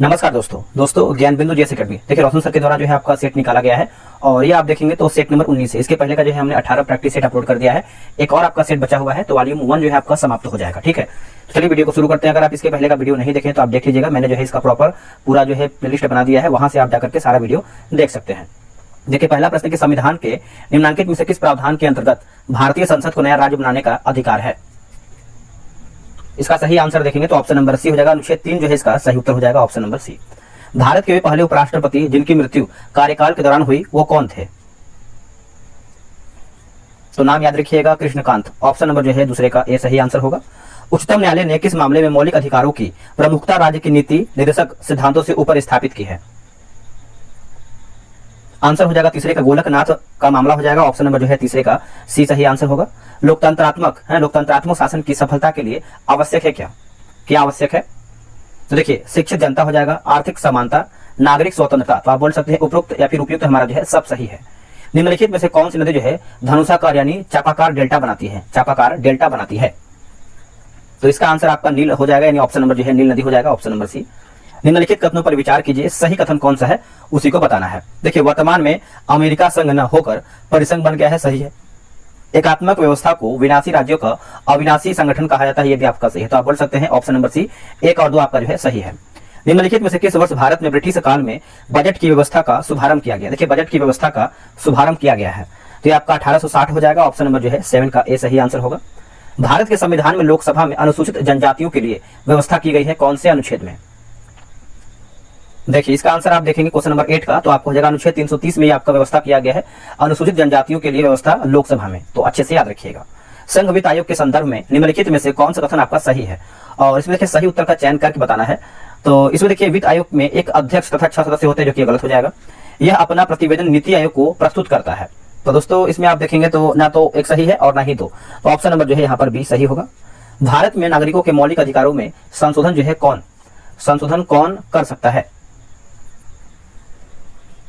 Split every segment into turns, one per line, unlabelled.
नमस्कार दोस्तों ज्ञान बिंदु जेएस एकेडमी। देखिए रोशन सर के द्वारा जो है आपका सेट निकाला गया है और ये आप देखेंगे तो सेट नंबर 19 है। इसके पहले का जो है हमने 18 प्रैक्टिस सेट अपलोड कर दिया है। एक और आपका सेट बचा हुआ है तो वॉल्यूम 1 जो है आपका समाप्त हो जाएगा। ठीक है, तो चलिए वीडियो को शुरू करते हैं। अगर आप इसके पहले का वीडियो नहीं देखें तो आप देख लीजिएगा, मैंने जो है इसका प्रॉपर पूरा जो है प्लेलिस्ट बना दिया है, वहां से आप जाकर के सारा वीडियो देख सकते हैं। देखिए पहला प्रश्न कि संविधान के निम्नलिखित में से किस प्रावधान के अंतर्गत भारतीय संसद को नया राज्य बनाने का अधिकार है। इसका सही आंसर देखेंगे तो ऑप्शन नंबर सी हो जाएगा। अनुच्छेद 3 जो है इसका सही उत्तर हो जाएगा ऑप्शन नंबर सी। भारत के वे पहले उपराष्ट्रपति जिनकी मृत्यु कार्यकाल के दौरान हुई वो कौन थे। तो नाम याद रखिएगा, कृष्णकांत। ऑप्शन नंबर जो है दूसरे का ए सही आंसर होगा। उच्चतम न्यायालय ने किस मामले में मौलिक अधिकारों की प्रमुखता राज्य की नीति निर्देशक सिद्धांतों से ऊपर स्थापित की है। आंसर हो जाएगा तीसरे का, गोलकनाथ का मामला हो जाएगा। ऑप्शन नंबर जो है तीसरे का सी सही आंसर होगा। लोकतंत्रात्मक शासन की सफलता के लिए आवश्यक है क्या आवश्यक है। तो देखिए शिक्षित जनता हो जाएगा, आर्थिक समानता, नागरिक स्वतंत्रता। तो आप बोल सकते हैं उपरोक्त या फिर उपयुक्त हमारा जो है सब सही है। निम्नलिखित में से कौन सी नदी जो है धनुषाकार यानी चापाकार डेल्टा बनाती है। तो इसका आंसर आपका नील हो जाएगा, यानी ऑप्शन नंबर जो है नील नदी हो जाएगा, ऑप्शन नंबर सी। निम्नलिखित कथनों पर विचार कीजिए, सही कथन कौन सा है उसी को बताना है। देखिए वर्तमान में अमेरिका संघ न होकर परिसंघ बन गया है, सही है। एकात्मक व्यवस्था को विनाशी राज्यों का अविनाशी संगठन कहा जाता है, ये भी आपका सही है। तो आप बोल सकते हैं ऑप्शन नंबर सी, 1 और 2 आपका जो है सही है। निम्नलिखित में से किस वर्ष भारत में ब्रिटिश काल में बजट की व्यवस्था का शुभारंभ किया गया। देखिए बजट की व्यवस्था का शुभारंभ किया गया है तो ये आपका 1860 हो जाएगा। ऑप्शन नंबर जो है 7 का ए सही आंसर होगा। भारत के संविधान में लोकसभा में अनुसूचित जनजातियों के लिए व्यवस्था की गई है कौन से अनुच्छेद में। देखिए इसका आंसर आप देखेंगे क्वेश्चन नंबर 8 का, तो आपको हो जाएगा अनुच्छेद 330 में आपका व्यवस्था किया गया है अनुसूचित जनजातियों के लिए व्यवस्था लोकसभा में। तो अच्छे से याद रखिएगा। संघ वित्त आयोग के संदर्भ में निम्नलिखित में से कौन सा कथन आपका सही है, और इसमें देखिए सही उत्तर का चयन करके बताना है। तो इसमें देखिए वित्त आयोग में एक अध्यक्ष तथा 6 सदस्य होते हैं, जो कि गलत हो जाएगा। यह अपना प्रतिवेदन नीति आयोग को प्रस्तुत करता है। तो दोस्तों इसमें आप देखेंगे तो ना तो एक सही है और ना ही दो, तो ऑप्शन नंबर जो है यहाँ पर बी सही होगा। भारत में नागरिकों के मौलिक अधिकारों में संशोधन कौन कर सकता है।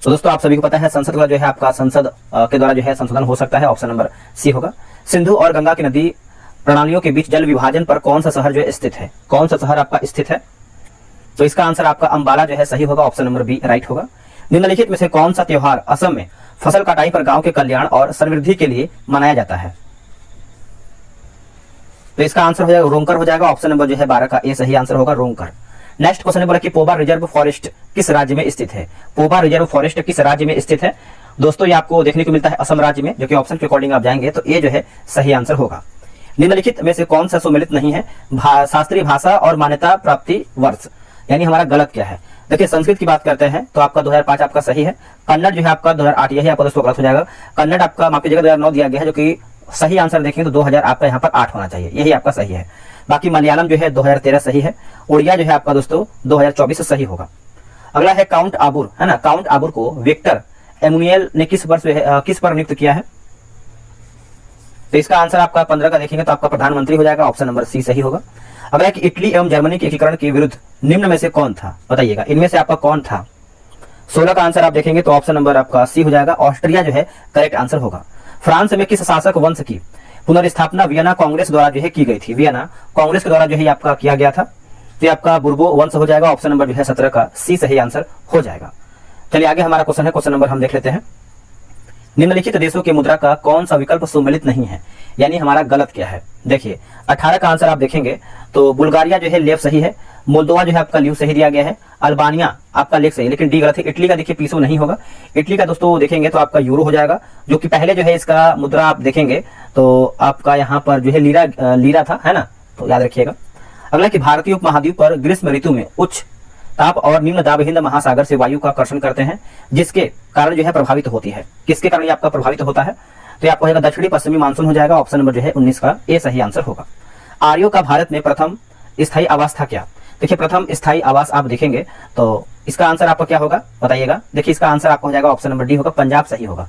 तो दोस्तों आप सभी को पता है संसद का जो है आपका संसद के द्वारा जो है संशोधन हो सकता है, ऑप्शन नंबर सी होगा। सिंधु और गंगा की नदी प्रणालियों के बीच जल विभाजन पर कौन सा शहर जो है स्थित है, कौन सा शहर आपका स्थित है। तो इसका आंसर आपका अंबाला जो है सही होगा, ऑप्शन नंबर बी राइट होगा। निम्नलिखित में से कौन सा त्योहार असम में फसल कटाई पर गांव के कल्याण और समृद्धि के लिए मनाया जाता है। तो इसका आंसर हो जाएगा रोंकर हो जाएगा, ऑप्शन नंबर जो है 12 का ए सही आंसर होगा, रोंकर। नेक्स्ट क्वेश्चन है बोला कि पोबा रिजर्व फॉरेस्ट किस राज्य में स्थित है। पोबा रिजर्व फॉरेस्ट किस राज्य में स्थित है। दोस्तों ये आपको देखने को मिलता है असम राज्य में, जो कि ऑप्शन के अकॉर्डिंग आप जाएंगे तो ये जो है सही आंसर होगा। निम्नलिखित में से कौन सा सुमेलित नहीं है शास्त्रीय भाषा और मान्यता प्राप्ति वर्ष, यानी हमारा गलत क्या है। देखिए संस्कृत की बात करते हैं तो आपका 2005 आपका सही है। कन्नड़ जो है आपका 2008, यही आपका दोस्तों गलत हो जाएगा। कन्नड़ आपका माफ कीजिएगा 2009 दिया गया है, जो कि सही आंसर देखेंगे तो 2000 आपका यहाँ पर 8 होना चाहिए, यही आपका सही है। बाकी मलयालम जो है 2013 सही है। उड़िया जो है आपका दोस्तों 2024 सही होगा। अगला है काउंट आबूर, है ना। काउंट आबूर को विक्टर एमुनियल ने किस पर नियुक्त किया है। तो इसका आंसर आपका 15 का देखेंगे तो आपका प्रधानमंत्री हो जाएगा, ऑप्शन नंबर सी सही होगा। अगला है कि इटली एवं जर्मनी के एकीकरण के विरुद्ध निम्न में से कौन था, बताइएगा इनमें से आपका कौन था। 16 का आंसर आप देखेंगे तो ऑप्शन नंबर आपका सी हो जाएगा, ऑस्ट्रिया जो है करेक्ट आंसर होगा। फ्रांस में किस शासक वंश की पुनर्स्थापना वियना कांग्रेस द्वारा जो है की गई थी। वियना कांग्रेस के द्वारा जो है आपका किया गया था, तो आपका बुर्बो वंश हो जाएगा, ऑप्शन नंबर जो है 17 का सी सही आंसर हो जाएगा। चलिए आगे हमारा क्वेश्चन है, क्वेश्चन नंबर हम देख लेते हैं। निम्नलिखित देशों की मुद्रा का कौन सा विकल्प सुमेलित नहीं है, यानी हमारा गलत क्या है। देखिए 18 का आंसर आप देखेंगे तो बुल्गारिया जो है लेफ सही है, मोल्दोवा जो है आपका ल्यू सही दिया गया है, अल्बानिया आपका लेख सही, लेकिन डी गलत है। इटली का देखिए पीसो नहीं होगा। इटली का दोस्तों देखेंगे तो आपका यूरो हो जाएगा, जो कि पहले जो है इसका मुद्रा आप देखेंगे तो आपका यहाँ पर जो है लीरा था, है ना, तो याद रखिएगा। अगला कि भारतीय उपमहाद्वीप पर ग्रीष्म ऋतु में उच्च ताप और निम्न दाब हिंद महासागर से वायु का आकर्षण करते हैं, जिसके कारण जो है प्रभावित होती है। किसके कारण ये आपका प्रभावित होता है, तो आपको होगा दक्षिणी पश्चिमी मानसून हो जाएगा, ऑप्शन नंबर जो है 19 का ए सही आंसर होगा। आर्यों का भारत में प्रथम स्थायी आवास था क्या। देखिए प्रथम स्थायी आवास आप देखेंगे तो इसका आंसर आपका क्या होगा बताइएगा। देखिए इसका आंसर आपका हो जाएगा ऑप्शन नंबर डी होगा, पंजाब सही होगा।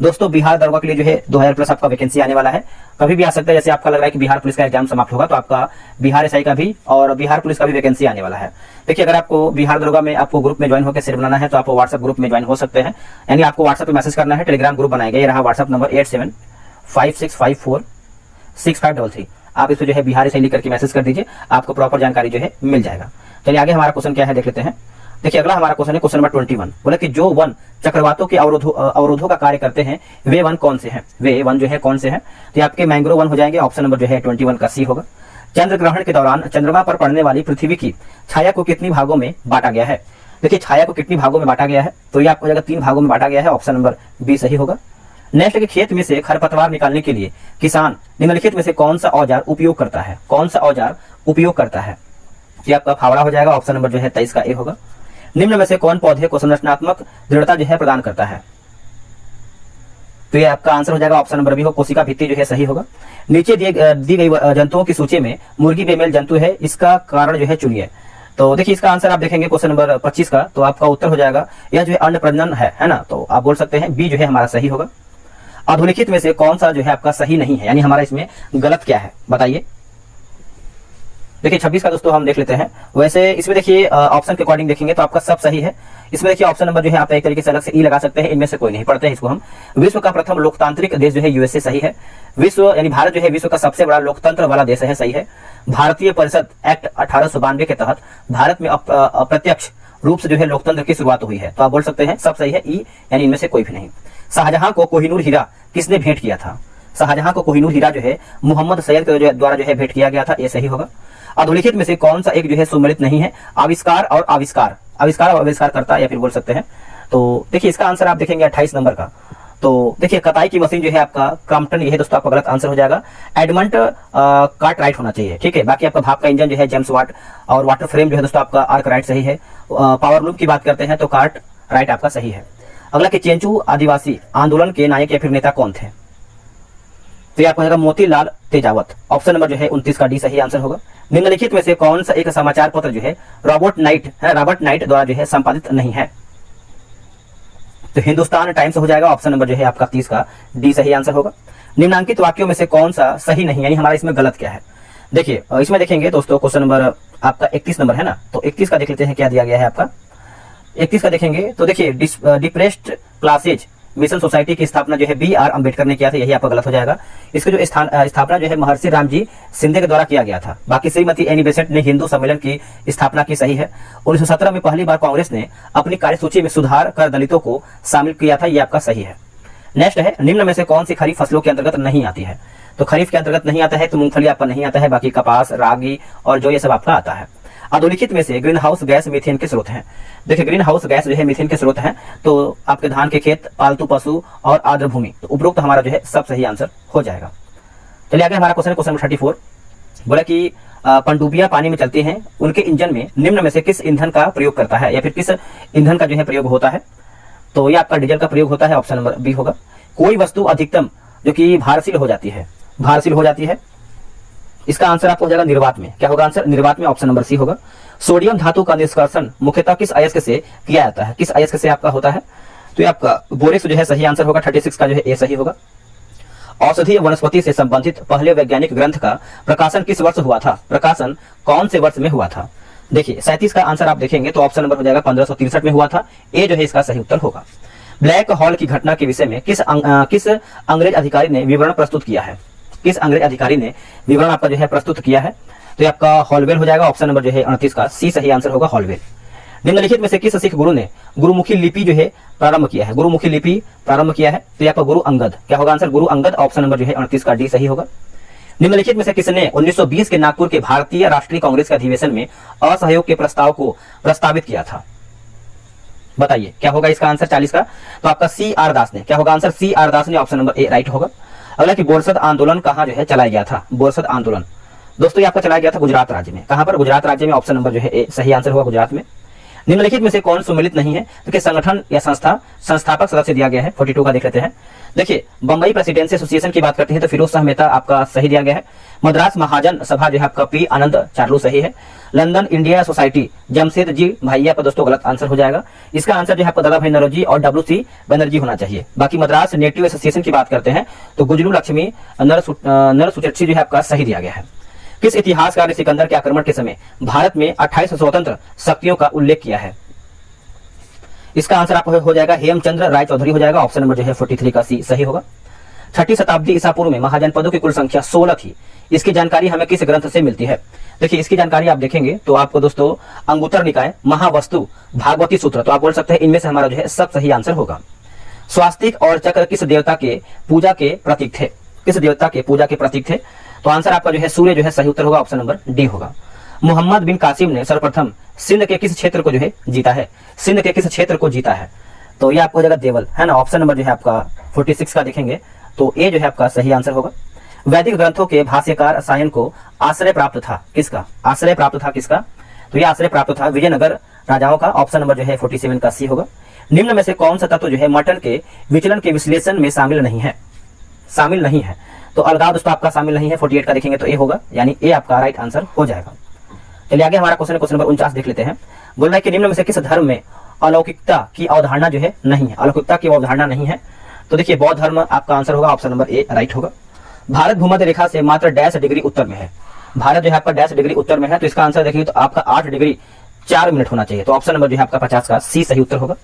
दोस्तों बिहार दरोगा के लिए जो है 2000 प्लस आपका वैकेंसी आने वाला है, कभी भी आ सकता है। जैसे आपका लग रहा है कि बिहार पुलिस का एग्जाम समाप्त होगा तो आपका बिहार एसआई का भी और बिहार पुलिस का भी वैकेंसी आने वाला है। देखिए अगर आपको बिहार दरोगा में आपको ग्रुप में ज्वाइन होकर सेट बनाना है तो आप व्हाट्सएप ग्रुप में ज्वाइन हो सकते हैं, यानी आपको व्हाट्सएप पे मैसेज करना है, टेलीग्राम ग्रुप बनाएगा। ये रहा व्हाट्सएप नंबर 8756546533। आप इसको जो है बिहार एसआई लिख करके मैसेज कर दीजिए, आपको प्रॉपर जानकारी जो है मिल जाएगा। चलिए आगे हमारा क्वेश्चन क्या है देख लेते हैं। देखिए अगला हमारा क्वेश्चन है क्वेश्चन नंबर 21। बोले कि जो वन चक्रवातों के अवरोधों का कार्य करते हैं वे वन कौन से हैं, वे वन जो है कौन से हैं, तो आपके मैंग्रोव वन हो जाएंगे। ऑप्शन नंबर जो है 21 का सी होगा। चंद्र ग्रहण के दौरान चंद्रमा पर पड़ने वाली पृथ्वी की छाया को कितनी भागों में बांटा गया है। देखिए छाया को कितनी भागों में बांटा गया है, तो ये आपको जगह 3 भागों में बांटा गया है। ऑप्शन नंबर बी सही होगा। नेक्स्ट के खेत में से खरपतवार निकालने के लिए किसान निम्नलिखित में से कौन सा औजार उपयोग करता है, कौन सा औजार उपयोग करता है, ये आपका फावड़ा हो जाएगा। ऑप्शन नंबर जो है 23 का ए होगा। निम्न में से कौन पौधे को संरचनात्मक दृढ़ता जो है प्रदान करता है, तो ये आपका आंसर हो जाएगा ऑप्शन नंबर बी हो, कोशिका भित्ति जो है सही होगा। नीचे दी गई जंतुओं की सूची में मुर्गी बेमेल जंतु है, इसका कारण जो है चुनिए। तो देखिए इसका आंसर आप देखेंगे क्वेश्चन नंबर 25 का, तो आपका उत्तर हो जाएगा यह जो है अन्न प्रजनन है ना, तो आप बोल सकते हैं बी जो है हमारा सही होगा। अधोलिखित में से कौन सा जो है आपका सही नहीं है, यानी हमारा इसमें गलत क्या है बताइए। देखिए 26 का दोस्तों हम देख लेते हैं। वैसे इसमें देखिए ऑप्शन के अकॉर्डिंग देखेंगे तो आपका सब सही है। इसमें देखिए ऑप्शन नंबर जो है आप एक तरीके से अलग से ई लगा सकते हैं, इनमें से कोई नहीं पढ़ते हैं इसको हम। विश्व का प्रथम लोकतांत्रिक देश जो है यूएसए सही है। विश्व यानी भारत जो है विश्व का सबसे बड़ा लोकतंत्र वाला देश है, सही है। भारतीय परिषद एक्ट 1892 के तहत भारत में अप्रत्यक्ष रूप से जो है लोकतंत्र की शुरुआत हुई है, तो आप बोल सकते हैं सब सही है ई, यानी इनमें से कोई भी नहीं। शाहजहां को कोहिनूर हीरा किसने भेंट किया था, शाहजहां को कोहिनूर हीरा जो है मोहम्मद सैयद के द्वारा जो है भेंट किया गया था, ये सही होगा। अधोलिखित में से कौन सा एक जो है सुमेलित नहीं है, आविष्कार और आविष्कार, आविष्कार और आविष्कार करता या फिर बोल सकते हैं। तो देखिए इसका आंसर आप देखेंगे 28 नंबर का। तो देखिए कताई की मशीन जो है आपका क्रॉम्पटन, ये दोस्तों आपका गलत आंसर हो जाएगा। एडमंड कार्टराइट होना चाहिए, ठीक है। बाकी आपका भाप का इंजन जो है जेम्स वाट, और वाटर फ्रेम जो है दोस्तों आपका आर्कराइट सही है। पावर लूम की बात करते हैं तो कार्टराइट आपका सही है। अगला कि चेंचू आदिवासी आंदोलन के नायक या फिर नेता कौन थे, तो ये आपको मोतीलाल तेजावत। ऑप्शन नंबर जो है 29 का डी सही आंसर होगा। निम्नलिखित में से कौन सा एक समाचार पत्र जो है रॉबर्ट नाइट द्वारा जो है संपादित नहीं है, तो हिंदुस्तान टाइम्स हो जाएगा। ऑप्शन नंबर जो है आपका 30 का डी सही आंसर होगा। निम्नांकित वाक्यों में से कौन सा सही नहीं, यानी हमारा इसमें गलत क्या है। देखिए इसमें देखेंगे दोस्तों क्वेश्चन नंबर आपका 31 नंबर है ना, तो 31 का देख लेते हैं क्या दिया गया है आपका। 31 का देखेंगे तो देखिए डिप्रेस्ड क्लासेज मिशन सोसाइटी की स्थापना जो है बी.आर. अम्बेडकर ने किया था, यही आपका गलत हो जाएगा। इसका जो स्थापना जो है महर्षि रामजी शिंदे के द्वारा किया गया था। बाकी श्रीमती एनी बेसेंट ने हिंदू सम्मेलन की स्थापना की, सही है। 1917 में पहली बार कांग्रेस ने अपनी कार्यसूची में सुधार कर दलितों को शामिल किया था, ये आपका सही है। नेक्स्ट है निम्न में से कौन सी खरीफ फसलों के अंतर्गत नहीं आती है, तो खरीफ के अंतर्गत नहीं आता है तो मूंगफली आपका नहीं आता है, बाकी कपास, रागी और जो ये सब आपका आता है। अधोलिखित में से ग्रीन हाउस गैस मीथेन के स्रोत हैं, देखिए ग्रीन हाउस गैस जो है मीथेन के स्रोत हैं, तो आपके धान के खेत, पालतू पशु और आर्द्र भूमि, तो उपरोक्त हमारा जो है सब सही आंसर हो जाएगा। चलिए आगे हमारा क्वेश्चन नंबर 34। बोला कि पनडुब्बियां पानी में चलती हैं, उनके इंजन में निम्न में से किस ईंधन का प्रयोग करता है या फिर किस ईंधन का जो है प्रयोग होता है, तो ये आपका डीजल का प्रयोग होता है। ऑप्शन नंबर बी होगा। कोई वस्तु अधिकतम जो कि भारशील हो जाती है, भारशील हो जाती है, इसका आंसर आपको हो जाएगा निर्वात में। क्या होगा आंसर, निर्वात में। ऑप्शन नंबर सी होगा। सोडियम धातु का निष्कर्षण मुख्यतः किस अयस्क से किया जाता है, किस अयस्क से आपका होता है, तो ये आपका बोरेक्स जो है सही आंसर होगा। 36 का जो है ए सही होगा। औषधीय वनस्पति से संबंधित पहले वैज्ञानिक ग्रंथ का प्रकाशन किस वर्ष हुआ था, प्रकाशन कौन से वर्ष में हुआ था, देखिए 37 का आंसर आप देखेंगे तो ऑप्शन नंबर हो जाएगा 1563 में हुआ था, ए जो है इसका सही उत्तर होगा। ब्लैक होल की घटना के विषय में किस अंग्रेज अधिकारी ने विवरण प्रस्तुत किया है, किस अंग्रेज अधिकारी ने विवरण आपका जो है प्रस्तुत किया है, तो ये आपका हॉलवेल हो जाएगा। ऑप्शन नंबर जो है 29 का सी सही आंसर होगा, हॉलवेल। निम्नलिखित में से किस सिख गुरु ने गुरुमुखी लिपि जो है प्रारंभ किया है, गुरुमुखी लिपि प्रारंभ किया है, तो ये आपका गुरु अंगद। क्या होगा answer, Guru Angad. Option number जो है 29 का डी सही होगा। निम्नलिखित में से किसने 1920 के नागपुर के भारतीय राष्ट्रीय कांग्रेस के अधिवेशन में असहयोग के प्रस्ताव को प्रस्तावित किया था, बताइए क्या होगा इसका आंसर 40 का, तो आपका सी आर दास ने। क्या होगा आंसर, सी आर दास ने। ऑप्शन नंबर ए राइट होगा। अगला कि बोरसद आंदोलन कहां जो है चलाया गया था, बोरसद आंदोलन दोस्तों ये आपका चलाया गया था गुजरात राज्य में। कहां पर, गुजरात राज्य में। ऑप्शन नंबर जो है ए सही आंसर होगा, गुजरात में। निम्नलिखित में से कौन सम्मिलित नहीं है, तो संगठन या संस्था संस्थापक सदस्य दिया गया है। 42 का देख लेते हैं। देखिए बंबई प्रेसिडेंसी एसोसिएशन की बात करते हैं तो फिरोज शाह मेहता आपका सही दिया गया है। मद्रास महाजन सभा जो है आपका पी आनंद चार्लू सही है। London India society Jamshed ji भैया पर दोस्तों गलत आंसर हो जाएगा। इसका आंसर जो है आपका दादा भाई नरोजी और WC बनर्जी होना चाहिए। बाकी मद्रास नेटिव एसोसिएशन की बात करते हैं तो गुजरू लक्ष्मी नरसुचक्षी जो है आपका सही दिया गया है। किस इतिहासकार ने सिकंदर के आक्रमण के समय भारत में 28 स्वतंत्र शक्तियों का उल्लेख किया है, इसका आंसर आपको हो जाएगा हेमचंद्र राय चौधरी हो जाएगा। ऑप्शन नंबर जो है 43 का सी सही होगा। 6ठी शताब्दी ईसा पूर्व में महाजनपदों की कुल संख्या 16 थी, इसकी जानकारी हमें किस ग्रंथ से मिलती है, देखिए इसकी जानकारी आप देखेंगे तो आपको दोस्तों अंगुत्तर निकाय, महावस्तु, भागवती सूत्र, तो आप बोल सकते हैं इनमें से हमारा जो है सब सही आंसर होगा। स्वास्तिक और चक्र किस देवता के पूजा के प्रतीक थे? किस देवता के पूजा के प्रतीक थे? तो आंसर आपका जो है सूर्य जो है सही उत्तर होगा, ऑप्शन नंबर डी होगा। मोहम्मद बिन कासिम ने सर्वप्रथम सिंध के किस क्षेत्र को जो है जीता है? सिंध के किस क्षेत्र को जीता है? तो ये आपको हो जाएगा देवल, है ना। ऑप्शन नंबर जो है आपका 46 का देखेंगे तो ए जो है आपका सही आंसर होगा। वैदिक ग्रंथों के भाष्यकार सायन को आश्रय प्राप्त था किसका? आश्रय प्राप्त था किसका? तो ये आश्रय प्राप्त था विजयनगर राजाओं का। ऑप्शन नंबर जो है 47 का सी होगा। निम्न में से कौन सा तत्व जो है मटन के विचलन के विश्लेषण में शामिल नहीं है? शामिल नहीं है तो अलगाव दोस्तों आपका शामिल नहीं है। 48 का देखेंगे तो ए होगा, यानी ए आपका राइट आंसर हो जाएगा। चलिए आगे हमारा क्वेश्चन नंबर 49 देख लेते हैं। बोल रहा है कि निम्न में से किस धर्म में अलौकिकता की अवधारणा जो है नहीं है? अलौकिकता की अवधारणा नहीं है तो देखिए बौद्ध धर्म आपका आंसर होगा, ऑप्शन नंबर ए राइट होगा। भारत भूमध्य रेखा से मात्र डैश डिग्री उत्तर में है। भारत जो है आपका डैश डिग्री उत्तर में है तो इसका आंसर देखिए तो आपका 8 डिग्री 4 मिनट होना चाहिए। तो ऑप्शन नंबर जो है आपका 50 का सी सही उत्तर होगा।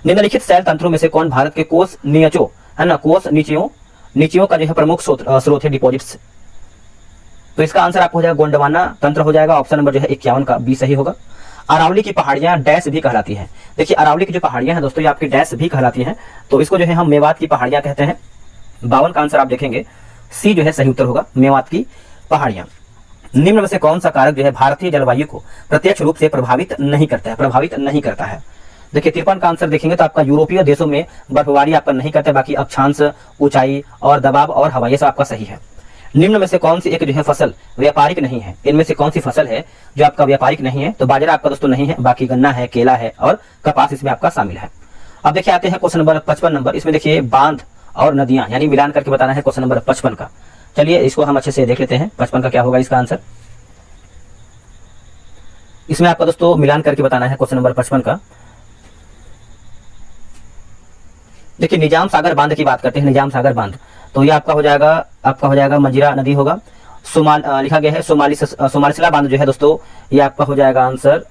निम्नलिखित शैल तंत्रों में से कौन भारत के कोष निचों, है ना, कोष नीचियों का जो है प्रमुख स्रोत है डिपॉजिट्स? तो इसका आंसर आपको हो जाएगा गोंडवाना तंत्र हो जाएगा। ऑप्शन नंबर जो है 51 का बी सही होगा। अरावली की पहाड़ियां डैश भी कहलाती हैं। देखिए अरावली की जो पहाड़ियां हैं दोस्तों ये आपकी डैश भी कहलाती हैं, तो इसको जो है हम मेवात की पहाड़ियां कहते हैं। 52 का आंसर आप देखेंगे सी जो है सही उत्तर होगा, मेवात की पहाड़ियां। निम्न में से कौन सा कारक जो है भारतीय जलवायु को प्रत्यक्ष रूप से प्रभावित नहीं करता है? प्रभावित नहीं करता है। देखिए 53 का आंसर देखेंगे तो आपका यूरोपीय देशों में बर्फबारी आपका नहीं करता है, बाकी अक्षांश, ऊंचाई और दबाव और हवा ये सब आपका सही है। निम्न में से कौन सी एक जो है फसल व्यापारिक नहीं है? इनमें से कौन सी फसल है जो आपका व्यापारिक नहीं है? तो बाजरा आपका दोस्तों नहीं है, बाकी गन्ना है, केला है और कपास इसमें आपका शामिल है। अब देखिए आते हैं क्वेश्चन नंबर 55 नंबर। इसमें देखिए बांध और नदियां यानी मिलान करके बताना है क्वेश्चन नंबर 55 का। चलिए इसको हम अच्छे से देख लेते हैं 55 का क्या होगा इसका आंसर। इसमें आपका दोस्तों मिलान करके बताना है क्वेश्चन नंबर 55 का। देखिए निजाम सागर बांध की बात करते हैं। निजाम सागर बांध तो ये आपका हो जाएगा मंजीरा नदी होगा। लिखा गया है सोमालिसिला बांध जो है दोस्तों ये आपका हो जाएगा आंसर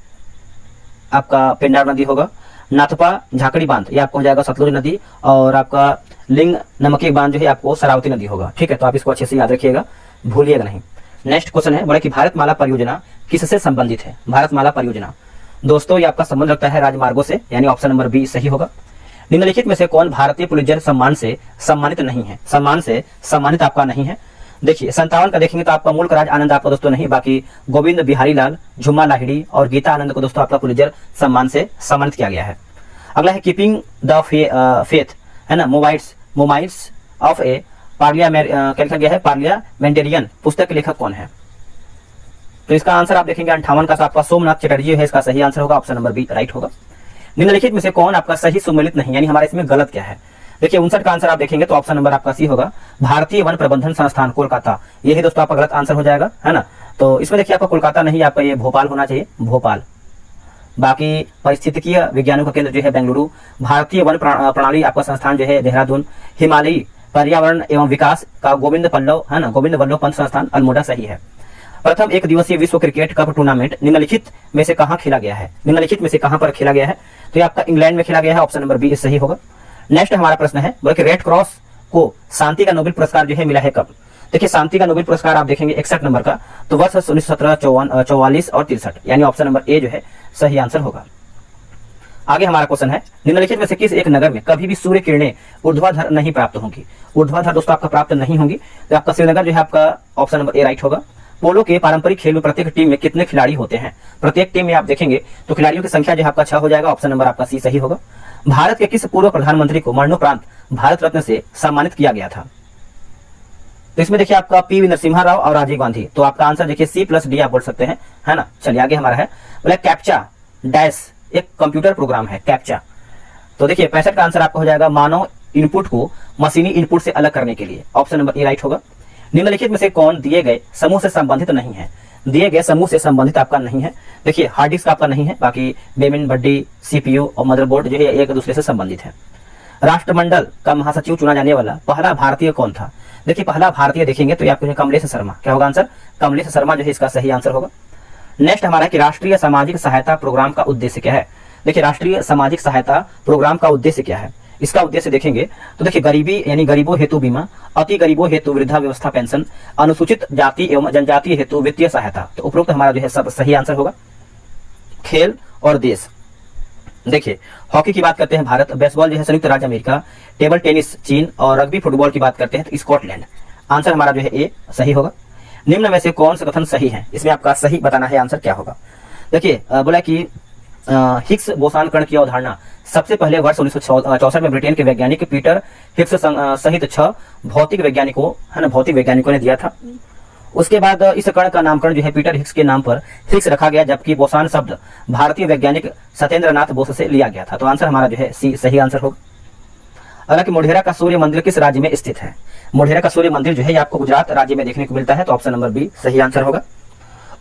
आपका पेंडार नदी होगा। नाथपा झाकड़ी बांध ये आपको हो जाएगा सतलुज नदी और आपका लिंग नमकी बांध जो है आपको शरावती नदी होगा। ठीक है, तो आप इसको अच्छे से याद रखिएगा, भूलिएगा नहीं। नेक्स्ट क्वेश्चन है बोला कि भारतमाला परियोजना किससे संबंधित है? भारतमाला परियोजना दोस्तों ये आपका संबंध रखता है राजमार्गों से, यानी ऑप्शन नंबर बी सही होगा। निम्नलिखित में से कौन भारतीय पुलिसर सम्मान से सम्मानित नहीं है? सम्मान से सम्मानित आपका नहीं है। देखिए 57 का देखेंगे तो आपका मुल्क राज आनंद आपका दोस्तों नहीं, बाकी गोविंद बिहारी लाल, झुम्मा लाहिड़ी और गीता आनंद को दोस्तों आपका पुलिसर सम्मान से सम्मानित किया गया है। अगला है कीपिंग द फेथ, है ना, मोमाइट्स ऑफ ए क्या लिखा गया है? पार्लियामेंटेरियन पुस्तक के लेखक कौन है? तो इसका आंसर आप देखेंगे 58 का आपका सोमनाथ चटर्जी है, इसका सही आंसर होगा, ऑप्शन नंबर बी राइट होगा। निम्नलिखित में से कौन आपका सही सुमेलित नहीं, यानी हमारा इसमें गलत क्या है? देखिए 59 का आंसर आप देखेंगे तो ऑप्शन नंबर आपका सी होगा, भारतीय वन प्रबंधन संस्थान कोलकाता। यही दोस्तों आपका गलत आंसर हो जाएगा, है ना। तो इसमें देखिए आपका कोलकाता नहीं, आपका ये भोपाल होना चाहिए, भोपाल। बाकी परिस्थितिकीय विज्ञानों का केंद्र जो है बेंगलुरु, भारतीय वन प्रणाली आपका संस्थान जो है देहरादून, हिमालयी पर्यावरण एवं विकास का गोविंद वल्लभ, है ना, गोविंद वल्लभ पंत संस्थान अल्मोड़ा सही है। प्रथम एक दिवसीय विश्व क्रिकेट कप टूर्नामेंट निम्नलिखित में से कहां खेला गया है? निम्नलिखित में से कहां पर खेला गया है? तो ये आपका इंग्लैंड में खेला गया है, ऑप्शन नंबर बी सही होगा। नेक्स्ट हमारा प्रश्न है बोले कि रेड क्रॉस को शांति का नोबेल पुरस्कार जो है मिला है कब? देखिए शांति का नोबेल पुरस्कार आप देखेंगे 61 नंबर का, तो वर्ष 1917, 44 और 63, यानी ऑप्शन नंबर ए जो है सही आंसर होगा। आगे हमारा क्वेश्चन है निम्नलिखित में से किस एक नगर में कभी भी सूर्य किरणें ऊर्ध्वाधर नहीं प्राप्त होंगी? ऊर्ध्वाधर दोस्तों आपका प्राप्त नहीं होंगी, तो आपका श्रीनगर जो है आपका ऑप्शन नंबर ए राइट होगा। पोलो के पारंपरिक खेल में प्रत्येक टीम में कितने खिलाड़ी होते हैं? प्रत्येक टीम में आप देखेंगे तो खिलाड़ियों की संख्या जो है आपका 6 हो जाएगा, ऑप्शन नंबर आपका सी सही होगा। भारत के किस पूर्व प्रधानमंत्री को मरणोपरांत भारत रत्न से सम्मानित किया गया था? तो इसमें देखिए आपका पी.वी. नरसिम्हा राव और राजीव गांधी, तो आपका आंसर देखिए C+D आप बोल सकते हैं, है ना। चलिए आगे हमारा है बोले कैप्चा डैश एक कंप्यूटर प्रोग्राम है कैप्चा। तो देखिए 65 का आंसर आपका हो जाएगा मानव इनपुट को मशीनी इनपुट से अलग करने के लिए, ऑप्शन नंबर ए राइट होगा। निम्नलिखित में से कौन दिए गए समूह से संबंधित नहीं है? दिए गए समूह से संबंधित आपका नहीं है। देखिए हार्ड डिस्क आपका नहीं है, बाकी बेमिन बड्डी, CPU और मदरबोर्ड जो है एक दूसरे से संबंधित है। राष्ट्रमंडल का महासचिव चुना जाने वाला पहला भारतीय कौन था? देखिए पहला भारतीय देखेंगे तो आपको कमलेश शर्मा, क्या होगा आंसर? कमलेश शर्मा जो है इसका सही आंसर होगा। नेक्स्ट हमारा कि राष्ट्रीय सामाजिक सहायता प्रोग्राम का उद्देश्य क्या है? देखिए राष्ट्रीय सामाजिक सहायता प्रोग्राम का उद्देश्य क्या है? इसका उद्देश्य देखेंगे तो देखिए गरीबी यानी गरीबों हेतु बीमा, अति गरीबों हेतु वृद्धावस्था पेंशन, अनुसूचित जाति एवं जनजाति हेतु वित्तीय सहायता। तो उपरोक्त हमारा जो है सब सही आंसर होगा। खेल और देश, देखिए हॉकी की बात करते हैं भारत, बेसबॉल जो है संयुक्त राज्य अमेरिका, टेबल टेनिस चीन और रग्बी फुटबॉल की बात करते हैं तो स्कॉटलैंड। आंसर हमारा जो है ए सही होगा। निम्न में से कौन सा कथन सही है, इसमें आपका सही बताना है आंसर क्या होगा। देखिए बोला कि हिग्स बोसान कण की अवधारणा सबसे पहले वर्ष 1964 में ब्रिटेन के वैज्ञानिक पीटर हिग्स सहित 6 भौतिक वैज्ञानिकों ने दिया था। उसके बाद इस कण का नामकरण जो है पीटर हिग्स के नाम पर हिग्स रखा गया, जबकि बोसान शब्द भारतीय वैज्ञानिक सत्येंद्रनाथ बोस से लिया गया था। तो आंसर हमारा जो है सी सही आंसर होगा। हालांकि मोढेरा का सूर्य मंदिर किस राज्य में स्थित है? मोढेरा का सूर्य मंदिर जो है आपको गुजरात राज्य में देखने को मिलता है, तो ऑप्शन नंबर बी सही आंसर होगा।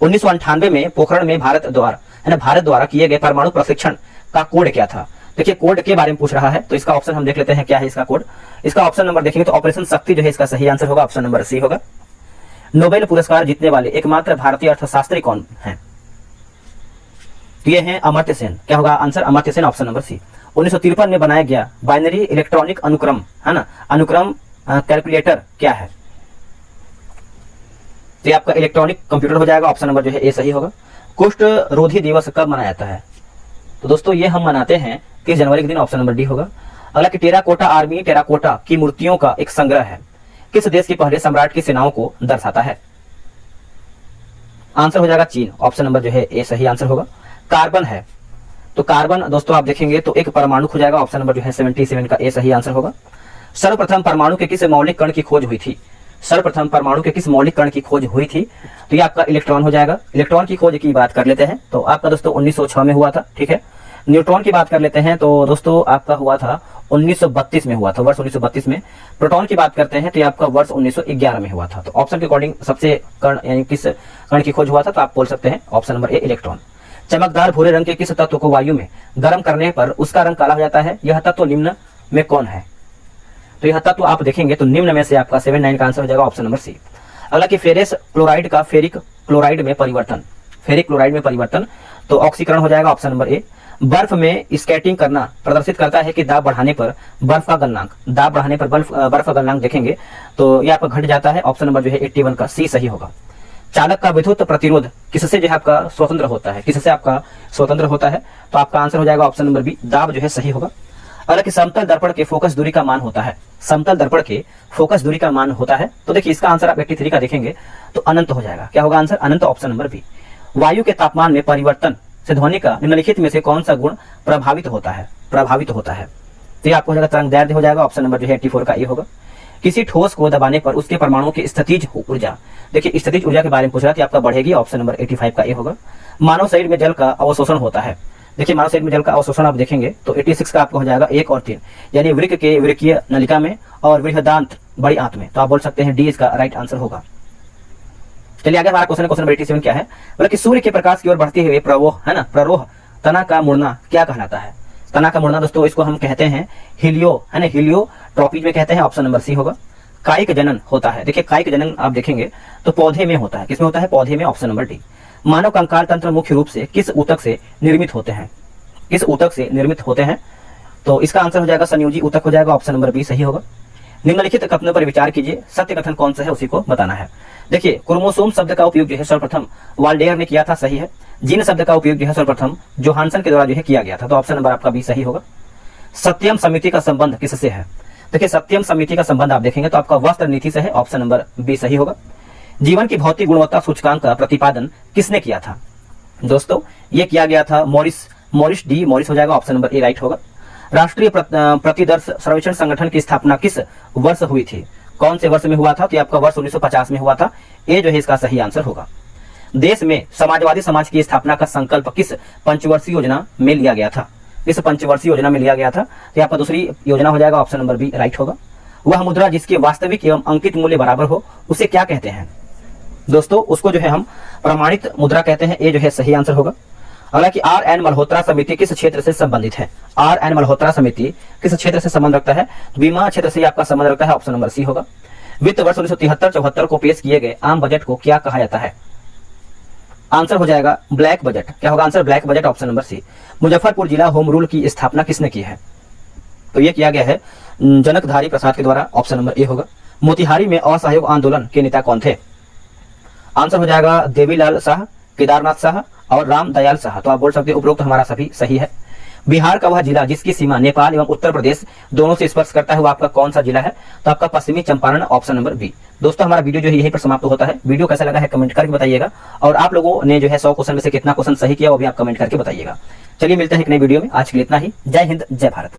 1998 में पोखरण में भारत द्वारा किए गए परमाणु प्रशिक्षण का कोड क्या था? देखिए कोड के बारे में पूछ रहा है, तो इसका ऑप्शन हम देख लेते हैं क्या है इसका कोड। इसका ऑप्शन नंबर देखेंगे तो ऑपरेशन शक्ति जो है इसका सही आंसर होगा, ऑप्शन नंबर सी होगा। नोबेल पुरस्कार जीतने वाले एकमात्र भारतीय अर्थशास्त्री कौन है? तो ये हैं अमर्त्य सेन। क्या होगा answer? Amartya Sen, option number C. 1953 में बनाया गया बाइनरी इलेक्ट्रॉनिक अनुक्रम है ना, अनुक्रम कैलकुलेटर क्या है? तो ये आपका इलेक्ट्रॉनिक कंप्यूटर हो जाएगा, ऑप्शन नंबर जो है ए सही होगा। कुष्ठ रोधी दिवस कब मनाया जाता है? तो दोस्तों ये हम मनाते हैं 30 जनवरी के दिन, ऑप्शन नंबर डी होगा। अगला कि टेराकोटा आर्मी टेराकोटा की मूर्तियों का एक संग्रह है, किस देश के पहले सम्राट की सेनाओं को दर्शाता है? आंसर हो जाएगा चीन, ऑप्शन नंबर जो है ए सही आंसर होगा। कार्बन है, तो कार्बन दोस्तों आप देखेंगे तो एक परमाणु हो जाएगा, ऑप्शन नंबर जो है 77 का ए सही आंसर होगा। सर्वप्रथम परमाणु के किस मौलिक कण की खोज हुई थी? सर्वप्रथम परमाणु के किस मौलिक कण की खोज हुई थी? तो ये आपका इलेक्ट्रॉन हो जाएगा। इलेक्ट्रॉन की खोज की बात कर लेते हैं तो आपका दोस्तों 1906 में हुआ था, ठीक है। न्यूट्रॉन की बात कर लेते हैं तो दोस्तों आपका हुआ था 1932 में हुआ था, वर्ष 1932 में। प्रोटॉन की बात करते हैं तो ये आपका वर्ष 1911 में हुआ था। तो ऑप्शन के अकॉर्डिंग सबसे कण यानी किस कण की खोज हुआ था, तो आप बोल सकते हैं ऑप्शन नंबर ए इलेक्ट्रॉन। चमकदार भूरे रंग के किस तत्व को वायु में गर्म करने पर उसका रंग काला हो जाता है? यह तत्व निम्न में कौन है? तो यह तत्व आप देखेंगे तो निम्न में से आपका 79 का आंसर हो जाएगा, ऑप्शन नंबर सी। अगला कि फेरस क्लोराइड का फेरिक क्लोराइड में परिवर्तन, तो ऑक्सीकरण हो जाएगा, ऑप्शन नंबर ए। बर्फ में स्केटिंग करना प्रदर्शित करता है कि दाब बढ़ाने पर बर्फ का गलनांक देखेंगे तो यह आपका घट जाता है, ऑप्शन नंबर जो है 81 का सी सही होगा। चालक का विद्युत प्रतिरोध किससे जो है आपका स्वतंत्र होता है? किससे आपका स्वतंत्र होता है? तो आपका आंसर हो जाएगा ऑप्शन नंबर बी, दाब जो है सही होगा। हालांकि समतल दर्पण के फोकस दूरी का मान होता है, समतल दर्पण के फोकस दूरी का मान होता है, तो देखिए इसका आंसर आप 83 का देखेंगे तो अनंत हो जाएगा। क्या होगा आंसर? अनंत, ऑप्शन नंबर बी। वायु के तापमान में परिवर्तन से ध्वनि का निम्नलिखित में से कौन सा गुण प्रभावित होता है? तो ये आपको हो जाएगा तरंगदैर्घ्य हो जाएगा, ऑप्शन नंबर जो है 84 का ए होगा। किसी ठोस को दबाने पर उसके परमाणुओं की स्थितिज ऊर्जा, देखिए स्थितिज ऊर्जा के बारे में पूछ रहा था, आपका बढ़ेगी, ऑप्शन नंबर 85 का ए होगा। मानव शरीर में जल का अवशोषण होता है, देखिए मानव शरीर में जल का अवशोषण आप देखेंगे तो 86 का आपको हो जाएगा 1 और 3, यानी वृक्क के वृक्कीय नलिका में और बृहदांत बड़ी आंत में, तो आप बोल सकते हैं डी इसका राइट आंसर होगा। चलिए आगे हमारा क्वेश्चन नंबर 87 क्या है? बोला कि सूर्य के प्रकाश की ओर बढ़ते हुए प्ररोह तना का मुड़ना क्या कहलाता है? तना का मुड़ना दोस्तों इसको हम कहते हैं हिलियोट्रॉपी में कहते हैं, ऑप्शन नंबर सी होगा। कायिक जनन होता है, देखिए कायिक जनन आप देखेंगे तो पौधे में होता है, किसमें होता है? पौधे में, ऑप्शन नंबर डी। मानव कंकाल तंत्र मुख्य रूप से किस ऊतक से निर्मित होते हैं? तो इसका आंसर हो जाएगा संयोजी ऊतक हो जाएगा, ऑप्शन नंबर बी सही होगा। निम्नलिखित कथनों पर विचार कीजिए, सत्य कथन कौन सा है उसी को बताना है। देखिए क्रोमोसोम शब्द का उपयोग जो है सर्वप्रथम वाल्डेयर ने किया था, सही है। जीन शब्द का उपयोग जो है सर्वप्रथम जोहानसन के द्वारा जो है किया गया था, तो ऑप्शन नंबर आपका बी सही होगा। सत्यम समिति का संबंध किससे है? देखिए सत्यम समिति का संबंध आप देखेंगे तो आपका वस्त्र नीति से है, ऑप्शन नंबर बी सही होगा। जीवन की भौतिक गुणवत्ता सूचकांक का प्रतिपादन किसने किया था? दोस्तों ये किया गया था मॉरिस हो जाएगा, ऑप्शन नंबर ए राइट होगा। राष्ट्रीय प्रतिदर्श सर्वेक्षण संगठन की स्थापना किस वर्ष हुई थी? कौन से वर्ष में हुआ था? तो आपका वर्ष 1950 में हुआ था, ए जो है इसका सही आंसर होगा। देश में समाजवादी समाज की स्थापना का संकल्प किस पंचवर्षीय योजना में लिया गया था? इस पंचवर्षीय योजना में लिया गया था, तो आपका दूसरी योजना हो जाएगा, ऑप्शन नंबर बी राइट होगा। वह मुद्रा जिसके वास्तविक एवं अंकित मूल्य बराबर हो उसे क्या कहते हैं? दोस्तों उसको जो है हम प्रमाणित मुद्रा कहते हैं, ए जो है सही आंसर होगा। हालांकि आर एन मल्होत्रा समिति किस क्षेत्र से संबंधित है? आर एन मल्होत्रा समिति किस क्षेत्र से संबंध रखता है? बीमा क्षेत्र से आपका संबंध रखता है, ऑप्शन नंबर सी होगा। वित्त वर्ष 1973-74 को पेश किए गए आम बजट को क्या कहा जाता है? आंसर हो जाएगा ब्लैक बजट। क्या होगा answer? Black budget, option number C. Muzaffarpur जिला होम रूल की स्थापना किसने की है? तो ये किया गया है जनकधारी प्रसाद के द्वारा, ऑप्शन नंबर ए होगा। मोतिहारी में असहयोग आंदोलन के नेता कौन थे? आंसर हो जाएगा देवीलाल शाह, केदारनाथ शाह और राम दयाल शाह। तो आप बोल सकते हैं उपरोक्त हमारा सभी सही है। बिहार का वह जिला जिसकी सीमा नेपाल एवं उत्तर प्रदेश दोनों से स्पर्श करता है, वो आपका कौन सा जिला है? तो आपका पश्चिमी चंपारण, ऑप्शन नंबर बी। दोस्तों हमारा वीडियो जो है यहीं पर समाप्त होता है। वीडियो कैसा लगा है कमेंट करके बताइएगा, और आप लोगों ने जो है 100 क्वेश्चन में से कितना क्वेश्चन सही किया वो भी आप कमेंट करके बताइएगा। चलिए मिलते हैं एक नई वीडियो में, आज के लिए इतना ही। जय हिंद, जय भारत।